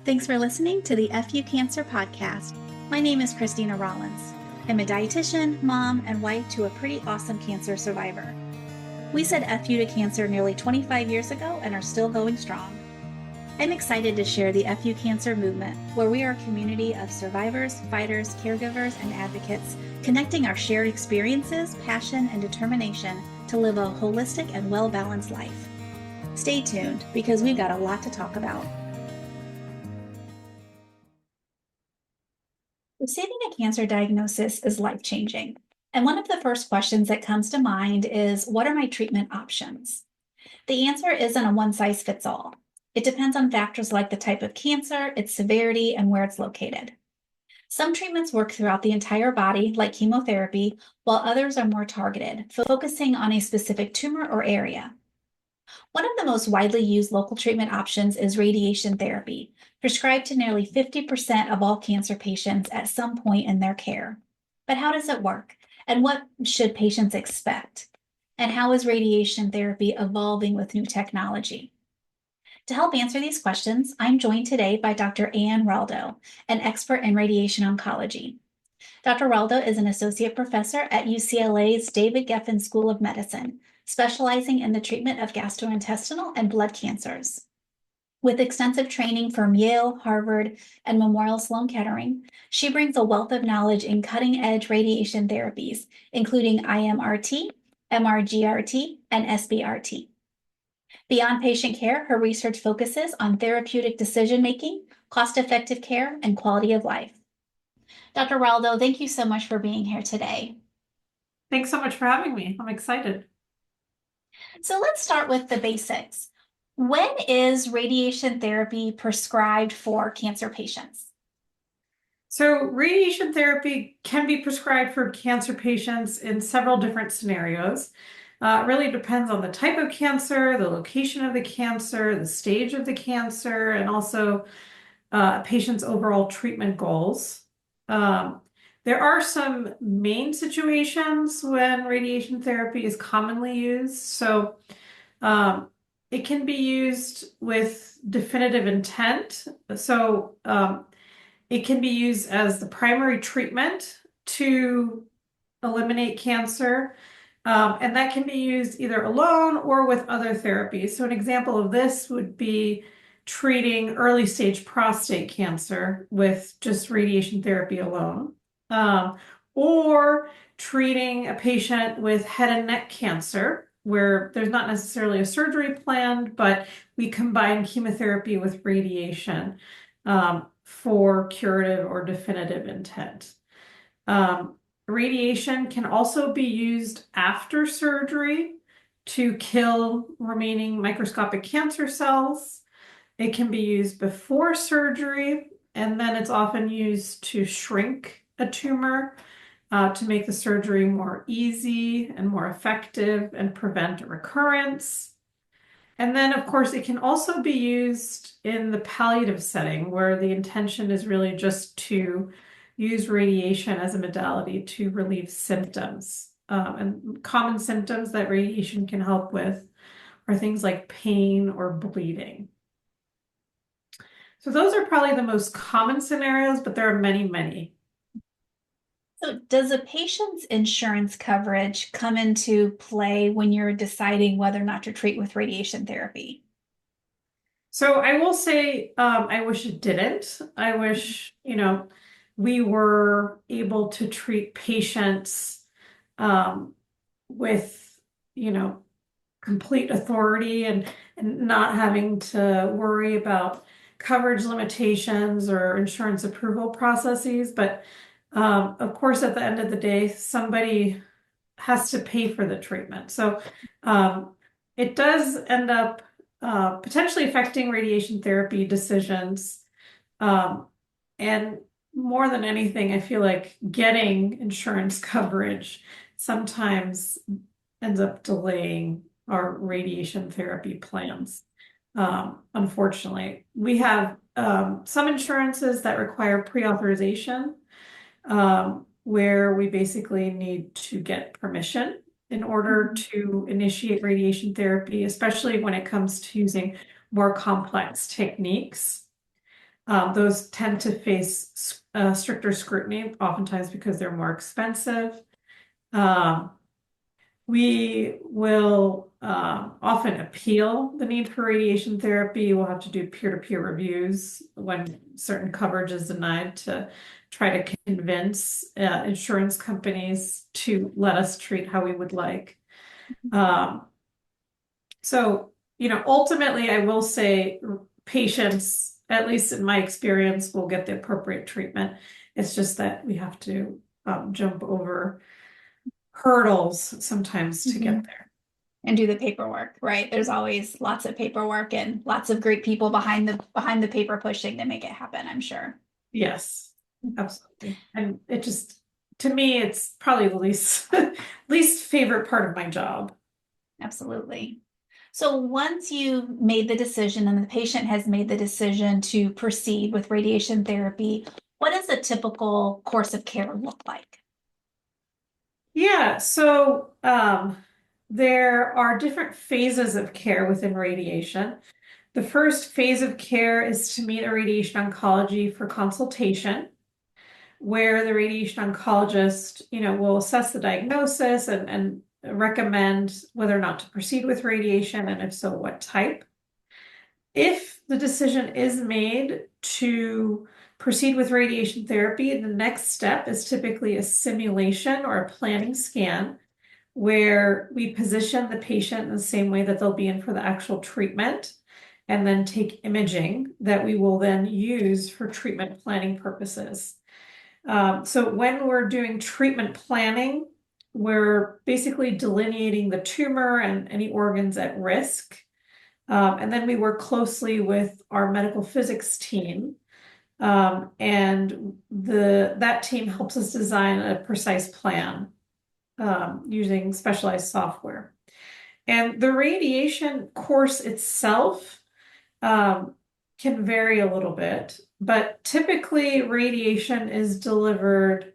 Thanks for listening to the FU Cancer Podcast. My name is Christina Rollins. I'm a dietitian, mom, and wife to a pretty awesome cancer survivor. We said FU to cancer nearly 25 years ago and are still going strong. I'm excited to share the FU Cancer movement, where we are a community of survivors, fighters, caregivers, and advocates, connecting our shared experiences, passion, and determination to live a holistic and well-balanced life. Stay tuned, because we've got a lot to talk about. Receiving a cancer diagnosis is life-changing. And one of the first questions that comes to mind is, what are my treatment options? The answer isn't a one-size-fits-all. It depends on factors like the type of cancer, its severity, and where it's located. Some treatments work throughout the entire body, like chemotherapy, while others are more targeted, focusing on a specific tumor or area. One of the most widely used local treatment options is radiation therapy, prescribed to nearly 50% of all cancer patients at some point in their care. But how does it work? And what should patients expect? And how is radiation therapy evolving with new technology? To help answer these questions, I'm joined today by Dr. Raldow, an expert in radiation oncology. Dr. Raldow is an associate professor at UCLA's David Geffen School of Medicine, specializing in the treatment of gastrointestinal and blood cancers. With extensive training from Yale, Harvard, and Memorial Sloan Kettering, she brings a wealth of knowledge in cutting-edge radiation therapies, including IMRT, MRGRT, and SBRT. Beyond patient care, her research focuses on therapeutic decision-making, cost-effective care, and quality of life. Dr. Raldo, thank you so much for being here today. Thanks so much for having me. I'm excited. So let's start with the basics. When is radiation therapy prescribed for cancer patients? So radiation therapy can be prescribed for cancer patients in several different scenarios. It really depends on the type of cancer, the location of the cancer, the stage of the cancer, and also a patient's overall treatment goals. There are some main situations when radiation therapy is commonly used. So it can be used with definitive intent. So it can be used as the primary treatment to eliminate cancer. And that can be used either alone or with other therapies. So an example of this would be treating early stage prostate cancer with just radiation therapy alone. Or treating a patient with head and neck cancer, where there's not necessarily a surgery planned, but we combine chemotherapy with radiation for curative or definitive intent. Radiation can also be used after surgery to kill remaining microscopic cancer cells. It can be used before surgery, and then it's often used to shrink a tumor to make the surgery more easy and more effective and prevent a recurrence. And then, of course, it can also be used in the palliative setting, where the intention is really just to use radiation as a modality to relieve symptoms. And common symptoms that radiation can help with are things like pain or bleeding. So those are probably the most common scenarios, but there are many, many. So does a patient's insurance coverage come into play when you're deciding whether or not to treat with radiation therapy? So I will say, I wish it didn't. I wish, we were able to treat patients with, complete authority and not having to worry about coverage limitations or insurance approval processes. But of course, at the end of the day, somebody has to pay for the treatment. So it does end up potentially affecting radiation therapy decisions. And more than anything, I feel like getting insurance coverage sometimes ends up delaying our radiation therapy plans. Unfortunately, we have some insurances that require pre-authorization, where we basically need to get permission in order to initiate radiation therapy, especially when it comes to using more complex techniques. Those tend to face stricter scrutiny, oftentimes because they're more expensive. Um, we will often appeal the need for radiation therapy. We'll have to do peer-to-peer reviews when certain coverage is denied to try to convince insurance companies to let us treat how we would like. Um, ultimately, I will say patients, at least in my experience, will get the appropriate treatment. It's just that we have to jump over hurdles sometimes to Mhm. get there. And do the paperwork, right? There's always lots of paperwork and lots of great people behind the paper pushing to make it happen, I'm sure. Yes, absolutely. And it just, to me, it's probably the least least favorite part of my job. Absolutely. So once you made the decision and the patient has made the decision to proceed with radiation therapy, what does a typical course of care look like? Yeah, so there are different phases of care within radiation. The first phase of care is to meet a radiation oncology for consultation, where the radiation oncologist, will assess the diagnosis and recommend whether or not to proceed with radiation, and if so, what type. If the decision is made to proceed with radiation therapy, the next step is typically a simulation or a planning scan where we position the patient in the same way that they'll be in for the actual treatment and then take imaging that we will then use for treatment planning purposes. So when we're doing treatment planning, we're basically delineating the tumor and any organs at risk. And then we work closely with our medical physics team. And that team helps us design a precise plan using specialized software. And the radiation course itself can vary a little bit, but typically radiation is delivered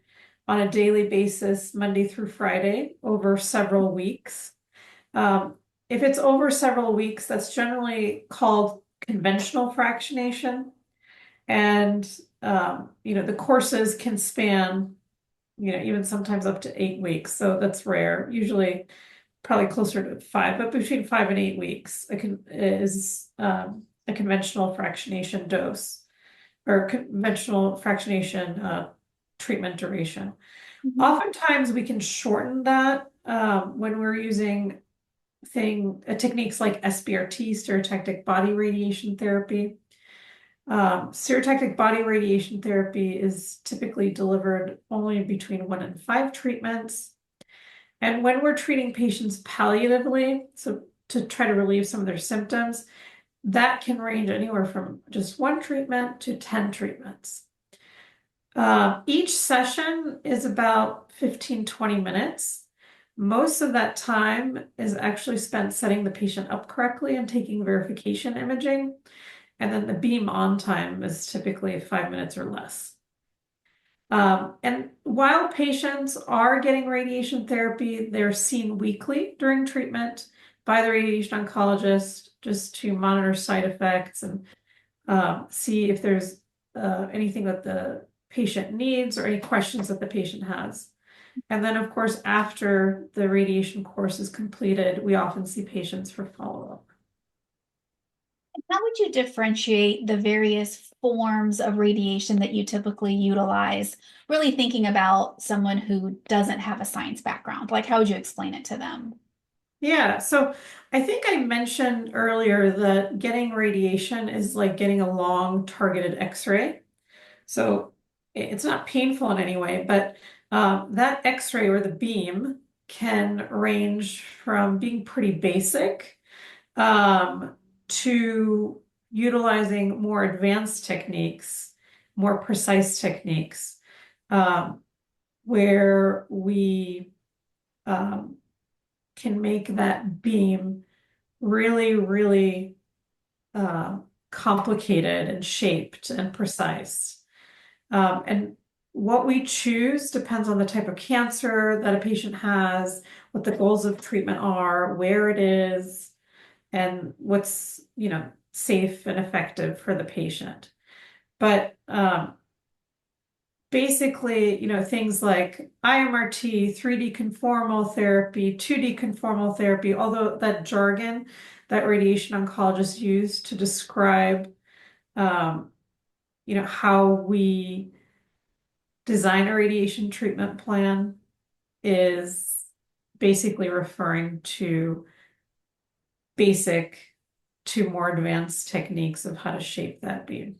on a daily basis, Monday through Friday, over several weeks. Um, if it's over several weeks, that's generally called conventional fractionation. And, the courses can span, even sometimes up to 8 weeks. So that's rare. Usually probably closer to 5, but between 5 and 8 weeks is a conventional fractionation dose or conventional fractionation treatment duration. Mhm. Oftentimes we can shorten that when we're using techniques like SBRT, stereotactic body radiation therapy. Stereotactic body radiation therapy is typically delivered only between 1 and 5 treatments. And when we're treating patients palliatively, so to try to relieve some of their symptoms, that can range anywhere from just 1 treatment to 10 treatments. Each session is about 15-20 minutes. Most of that time is actually spent setting the patient up correctly and taking verification imaging. And then the beam on time is typically 5 minutes or less. And while patients are getting radiation therapy, they're seen weekly during treatment by the radiation oncologist just to monitor side effects and see if there's anything that the patient needs or any questions that the patient has. And then, of course, after the radiation course is completed, we often see patients for follow-up. How would you differentiate the various forms of radiation that you typically utilize? Really thinking about someone who doesn't have a science background, like how would you explain it to them? Yeah, so I think I mentioned earlier that getting radiation is like getting a long targeted X-ray. So it's not painful in any way, but that X-ray or the beam can range from being pretty basic to utilizing more advanced techniques, more precise techniques, um, where we um, can make that beam really, really uh, complicated and shaped and precise. And what we choose depends on the type of cancer that a patient has, what the goals of treatment are, where it is, and what's, safe and effective for the patient. But basically, things like IMRT, 3D conformal therapy, 2D conformal therapy, although that jargon that radiation oncologists use to describe, um, how we design a radiation treatment plan is basically referring to basic to more advanced techniques of how to shape that beam.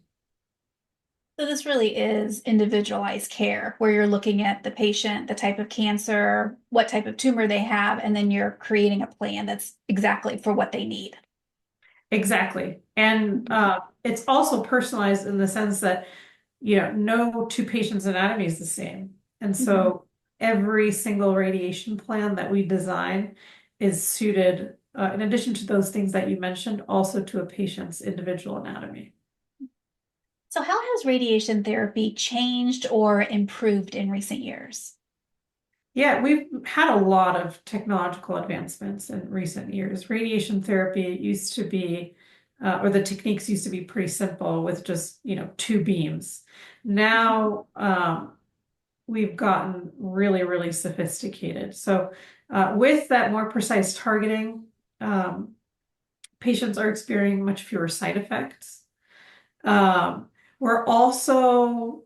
So this really is individualized care where you're looking at the patient, the type of cancer, what type of tumor they have, and then you're creating a plan that's exactly for what they need. Exactly. And it's also personalized in the sense that, no two patients' anatomy is the same. And Mhm. so every single radiation plan that we design is suited, in addition to those things that you mentioned, also to a patient's individual anatomy. So how has radiation therapy changed or improved in recent years? Yeah, we've had a lot of technological advancements in recent years. Radiation therapy used to be, or the techniques used to be pretty simple with just, two beams. Now, we've gotten really, really sophisticated. So, with that more precise targeting, um, patients are experiencing much fewer side effects. Um, we're also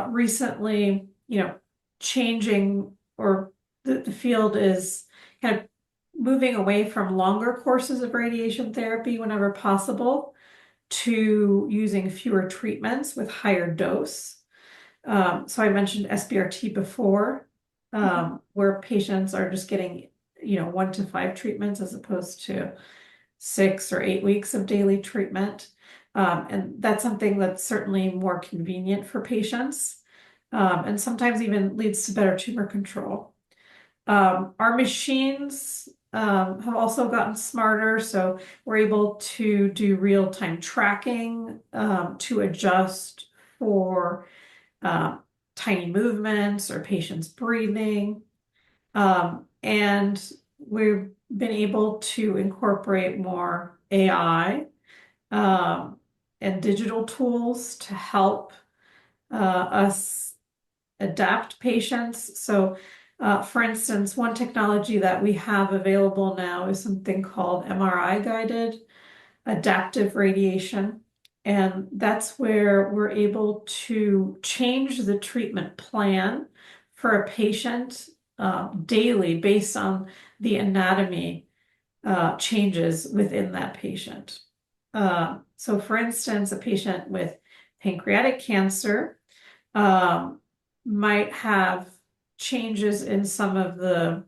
recently, changing, or the field is kind of moving away from longer courses of radiation therapy whenever possible to using fewer treatments with higher dose. So I mentioned SBRT before, Mhm. where patients are just getting, 1 to 5 treatments as opposed to 6 or 8 weeks of daily treatment. And that's something that's certainly more convenient for patients, and sometimes even leads to better tumor control. Our machines have also gotten smarter, so we're able to do real-time tracking to adjust for um, tiny movements or patients breathing. And we've been able to incorporate more AI um, and digital tools to help us adapt patients. So, for instance, one technology that we have available now is something called MRI guided adaptive radiation. And that's where we're able to change the treatment plan for a patient daily based on the anatomy changes within that patient. So, for instance, a patient with pancreatic cancer um, might have changes in some of the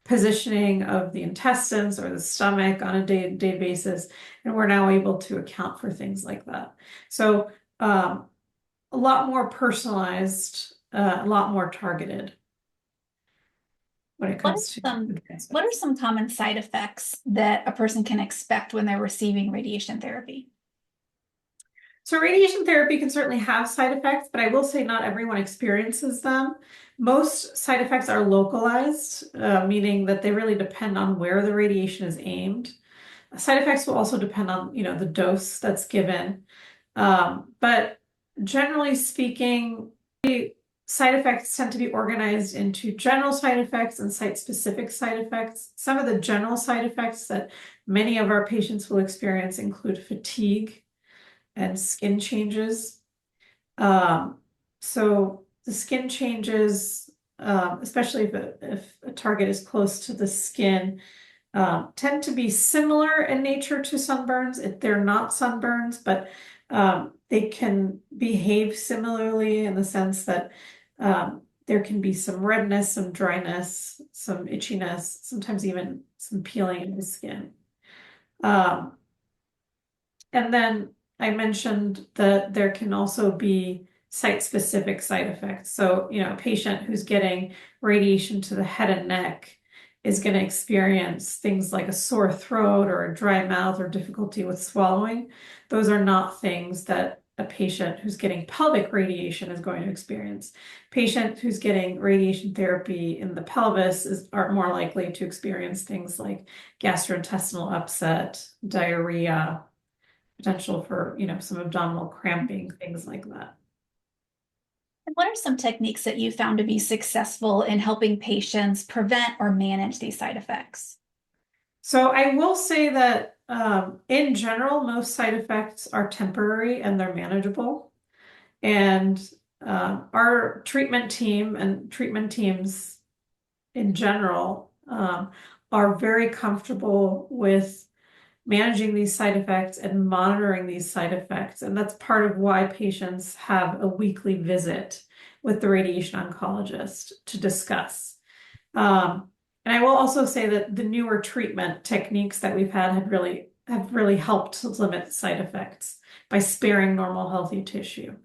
positioning of the intestines or the stomach on a day-to-day basis, and we're now able to account for things like that. So, a lot more personalized, a lot more targeted when it What are comes to some what are advancements. some common side effects that a person can expect when they're receiving radiation therapy? So radiation therapy can certainly have side effects, but I will say not everyone experiences them. Most side effects are localized, meaning that they really depend on where the radiation is aimed. Side effects will also depend on, the dose that's given. But generally speaking, side effects tend to be organized into general side effects and site-specific side effects. Some of the general side effects that many of our patients will experience include fatigue and skin changes. Um, so the skin changes, especially if a target is close to the skin, tend to be similar in nature to sunburns. They're not sunburns, but they can behave similarly in the sense that there can be some redness, some dryness, some itchiness, sometimes even some peeling in the skin. Um, and then I mentioned that there can also be site-specific side effects. So, a patient who's getting radiation to the head and neck is going to experience things like a sore throat or a dry mouth or difficulty with swallowing. Those are not things that a patient who's getting pelvic radiation is going to experience. Patient who's getting radiation therapy in the pelvis are more likely to experience things like gastrointestinal upset, diarrhea, potential for, some abdominal cramping, things like that. And what are some techniques that you found to be successful in helping patients prevent or manage these side effects? So I will say that in general, most side effects are temporary and they're manageable. And our treatment team and treatment teams in general are very comfortable with managing these side effects and monitoring these side effects. And that's part of why patients have a weekly visit with the radiation oncologist to discuss. And I will also say that the newer treatment techniques that we've had have really helped to limit side effects by sparing normal healthy tissue.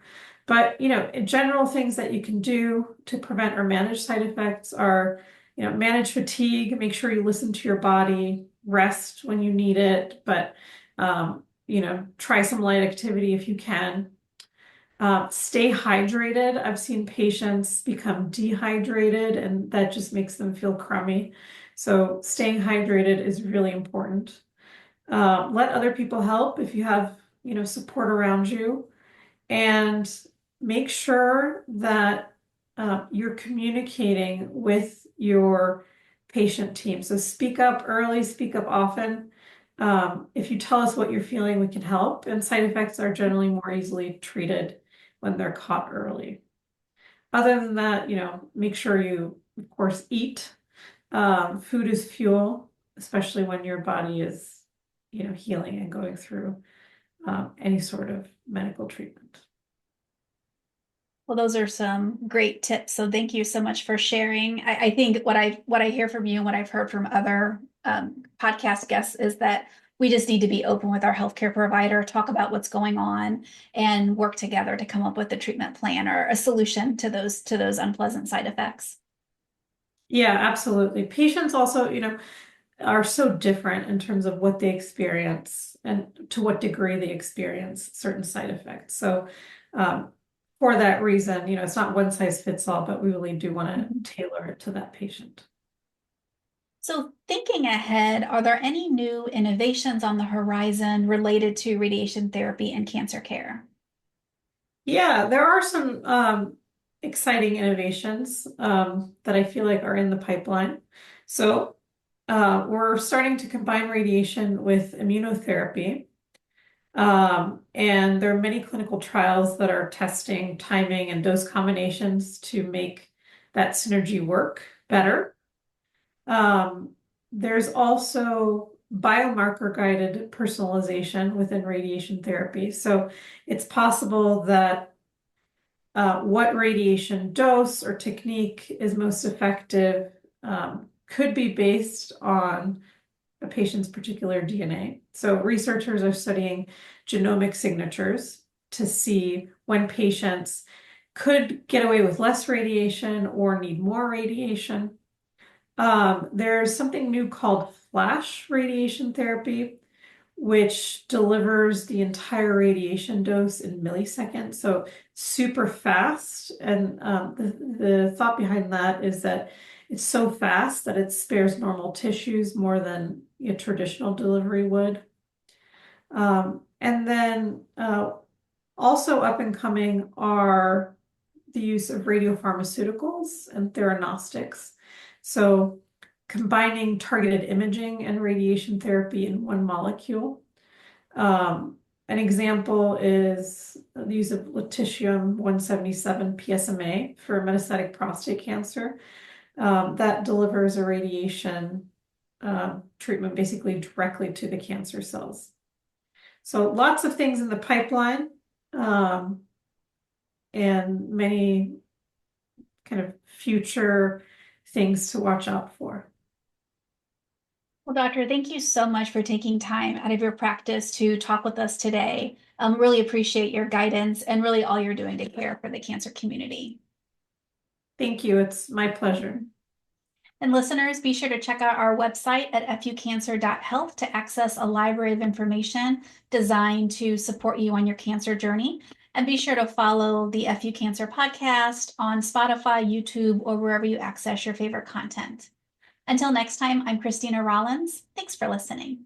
But, in general, things that you can do to prevent or manage side effects are, manage fatigue, make sure you listen to your body, rest when you need it, but, try some light activity if you can. Stay hydrated. I've seen patients become dehydrated, and that just makes them feel crummy. So staying hydrated is really important. Let other people help if you have, support around you, and make sure that you're communicating with your patient team. So speak up early, speak up often. If you tell us what you're feeling, we can help, and side effects are generally more easily treated when they're caught early. Other than that, make sure you, of course, eat. Food is fuel, especially when your body is, healing and going through any sort of medical treatment. Well, those are some great tips. So thank you so much for sharing. I think what I hear from you and what I've heard from other podcast guests is that we just need to be open with our healthcare provider, talk about what's going on, and work together to come up with a treatment plan or a solution to those unpleasant side effects. Yeah, absolutely. Patients also, are so different in terms of what they experience and to what degree they experience certain side effects. So, for that reason, it's not one size fits all, but we really do want to tailor it to that patient. So thinking ahead, are there any new innovations on the horizon related to radiation therapy and cancer care? Yeah, there are some exciting innovations that I feel like are in the pipeline. So, we're starting to combine radiation with immunotherapy. And there are many clinical trials that are testing timing and dose combinations to make that synergy work better. There's also biomarker guided personalization within radiation therapy. So it's possible that what radiation dose or technique is most effective could be based on a patient's particular DNA. So researchers are studying genomic signatures to see when patients could get away with less radiation or need more radiation. There's something new called flash radiation therapy, which delivers the entire radiation dose in milliseconds, so super fast. And the thought behind that is that it's so fast that it spares normal tissues more than a traditional delivery would. And then also up and coming are the use of radiopharmaceuticals and theranostics. So combining targeted imaging and radiation therapy in one molecule. An example is the use of lutetium-177 PSMA for metastatic prostate cancer that delivers a radiation treatment basically directly to the cancer cells. So lots of things in the pipeline and many kind of future things to watch out for. Well, doctor, thank you so much for taking time out of your practice to talk with us today. Really appreciate your guidance and really all you're doing to care for the cancer community. Thank you. It's my pleasure. And listeners, be sure to check out our website at fucancer.health to access a library of information designed to support you on your cancer journey. And be sure to follow the FU Cancer podcast on Spotify, YouTube, or wherever you access your favorite content. Until next time, I'm Christina Rollins. Thanks for listening.